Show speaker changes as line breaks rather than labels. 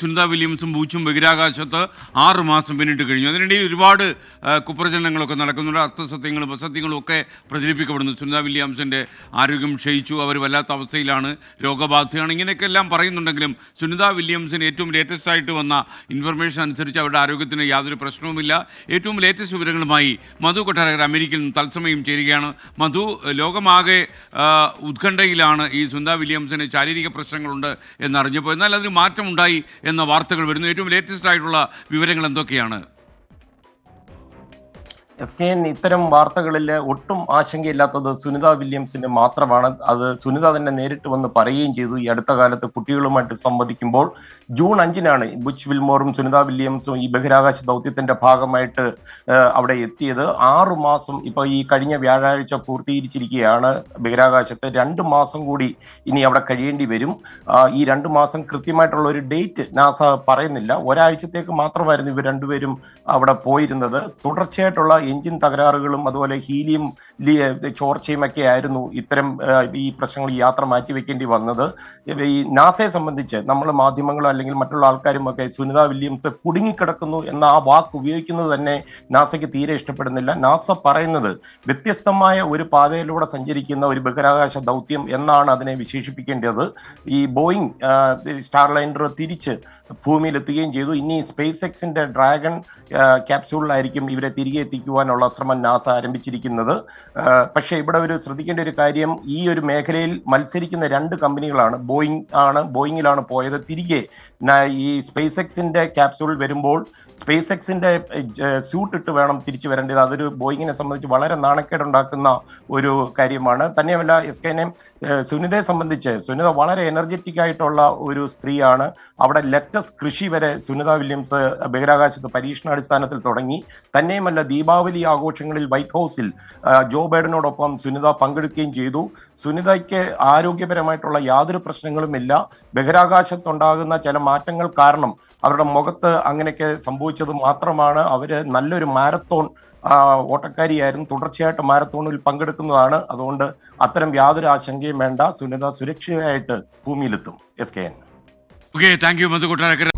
സുനിത വില്യംസും ബൂച്ചും ബഹിരാകാശത്ത് 6 മാസം പിന്നിട്ട് കഴിഞ്ഞു. അതിനിടയിൽ ഒരുപാട് കുപ്രചരണങ്ങളൊക്കെ നടക്കുന്നുണ്ട്. അർത്ഥസത്യങ്ങളും അസത്യങ്ങളും ഒക്കെ പ്രചരിപ്പിക്കപ്പെടുന്നു. സുനിത വില്യംസിൻ്റെ ആരോഗ്യം ക്ഷയിച്ചു, അവർ വല്ലാത്ത അവസ്ഥയിലാണ്, രോഗബാധയാണ്, ഇങ്ങനെയൊക്കെ എല്ലാം പറയുന്നുണ്ടെങ്കിലും സുനിത വില്യംസിന് ഏറ്റവും ലേറ്റസ്റ്റ് ആയിട്ട് വന്ന ഇൻഫർമേഷൻ അനുസരിച്ച് അവരുടെ ആരോഗ്യത്തിന് യാതൊരു പ്രശ്നവുമില്ല. ഏറ്റവും ലേറ്റസ്റ്റ് വിവരങ്ങളുമായി മധു കൊട്ടാരക്കര അമേരിക്കയിൽ നിന്ന് തത്സമയം ചേരുകയാണ്. മധു, ലോകമാകെ ഉത്കണ്ഠയിലാണ് ഈ സുനിത വില്യംസിന് ശാരീരിക പ്രശ്നങ്ങളുണ്ട് എന്നറിഞ്ഞപ്പോൾ. എന്നാൽ അതിന് മാറ്റമുണ്ടായി എന്ന വാർത്തകൾ വരുന്നു. ഏറ്റവും ലേറ്റസ്റ്റ് ആയിട്ടുള്ള വിവരങ്ങൾ എന്തൊക്കെയാണ്?
SKN ഇത്തരം വാർത്തകളിൽ ഒട്ടും ആശങ്കയില്ലാത്തത് സുനിത വില്യംസിന് മാത്രമാണ്. അത് സുനിത തന്നെ നേരിട്ട് വന്ന് പറയുകയും ചെയ്തു. ഈ അടുത്ത കാലത്ത് കുട്ടികളുമായിട്ട് സംവദിക്കുമ്പോൾ ജൂൺ 5-നാണ് ബുച്ച് വിൽമോറും സുനിത വില്യംസും ഈ ബഹിരാകാശ ദൗത്യത്തിന്റെ ഭാഗമായിട്ട് അവിടെ എത്തിയത്. 6 മാസം ഇപ്പൊ ഈ കഴിഞ്ഞ വ്യാഴാഴ്ച പൂർത്തീകരിച്ചിരിക്കുകയാണ്. ബഹിരാകാശത്ത് 2 മാസം കൂടി ഇനി അവിടെ കഴിയേണ്ടി വരും. ഈ 2 മാസം കൃത്യമായിട്ടുള്ള ഒരു ഡേറ്റ് നാസ പറയുന്നില്ല. ഒരാഴ്ചത്തേക്ക് മാത്രമായിരുന്നു ഇവർ രണ്ടുപേരും അവിടെ പോയിരുന്നത്. തുടർച്ചയായിട്ടുള്ള എഞ്ചിൻ തകരാറുകളും അതുപോലെ ഹീലിയം ചോർച്ചയും ഒക്കെ ആയിരുന്നു ഇത്തരം ഈ പ്രശ്നങ്ങൾ, ഈ യാത്ര മാറ്റിവെക്കേണ്ടി വന്നത്. ഈ നാസയെ സംബന്ധിച്ച് നമ്മൾ മാധ്യമങ്ങളോ അല്ലെങ്കിൽ മറ്റുള്ള ആൾക്കാരും ഒക്കെ സുനിത വില്യംസ് കുടുങ്ങിക്കിടക്കുന്നു എന്ന ആ വാക്ക് ഉപയോഗിക്കുന്നത് തന്നെ നാസയ്ക്ക് തീരെ ഇഷ്ടപ്പെടുന്നില്ല. നാസ പറയുന്നത് വ്യത്യസ്തമായ ഒരു പാതയിലൂടെ സഞ്ചരിക്കുന്ന ഒരു ബഹിരാകാശ ദൗത്യം എന്നാണ് അതിനെ വിശേഷിപ്പിക്കേണ്ടത്. ഈ ബോയിങ് സ്റ്റാർലൈനർ തിരിച്ച് ഭൂമിയിലെത്തുകയും ചെയ്തു. ഇനി സ്പേസ് എക്സിന്റെ ഡ്രാഗൺ ക്യാപ്സ്യൂളിലായിരിക്കും ഇവരെ തിരികെ എത്തിക്കുവാനുള്ള ശ്രമം നാസ ആരംഭിച്ചിരിക്കുന്നത്. പക്ഷേ ഇവിടെ ശ്രദ്ധിക്കേണ്ട ഒരു കാര്യം, ഈ ഒരു മേഖലയിൽ മത്സരിക്കുന്ന 2 കമ്പനികളാണ്. ബോയിങ്ങിലാണ് പോയത്. തിരികെ ഈ സ്പേസ് എക്സിന്റെ ക്യാപ്സ്യൂൾ വരുമ്പോൾ സ്പേസ് എക്സിന്റെ സ്യൂട്ട് ഇട്ട് വേണം തിരിച്ചു വരേണ്ടത്. അതൊരു ബോയിങ്ങിനെ സംബന്ധിച്ച് വളരെ നാണക്കേടുണ്ടാക്കുന്ന ഒരു കാര്യമാണ്. തന്നെയുമല്ല, SKN സുനിതയെ സംബന്ധിച്ച് സുനിത വളരെ എനർജറ്റിക് ആയിട്ടുള്ള ഒരു സ്ത്രീയാണ്. അവിടെ ലെറ്റസ് കൃഷി വരെ സുനിത വില്യംസ് ബഹിരാകാശത്ത് പരീക്ഷണാടിസ്ഥാനത്തിൽ തുടങ്ങി. തന്നെയുമല്ല, ദീപാവലി ആഘോഷങ്ങളിൽ വൈറ്റ് ഹൗസിൽ ജോ ബൈഡനോടൊപ്പം സുനിത പങ്കെടുക്കുകയും ചെയ്തു. സുനിതയ്ക്ക് ആരോഗ്യപരമായിട്ടുള്ള യാതൊരു പ്രശ്നങ്ങളുമില്ല. ബഹിരാകാശത്തുണ്ടാകുന്ന ചില മാറ്റങ്ങൾ കാരണം അവരുടെ മുഖത്ത് അങ്ങനെയൊക്കെ സംഭവിച്ചത് മാത്രമാണ്. അവര് നല്ലൊരു മാരത്തോൺ ഓട്ടക്കാരിയായിരുന്നു. തുടർച്ചയായിട്ട് മാരത്തോണിൽ പങ്കെടുക്കുന്നതാണ്. അതുകൊണ്ട് അത്തരം യാതൊരു ആശങ്കയും വേണ്ട. സുനിത സുരക്ഷിതമായിട്ട് ഭൂമിയിലെത്തും. SKN.
Okay, thank you Madhu Kottarakkara.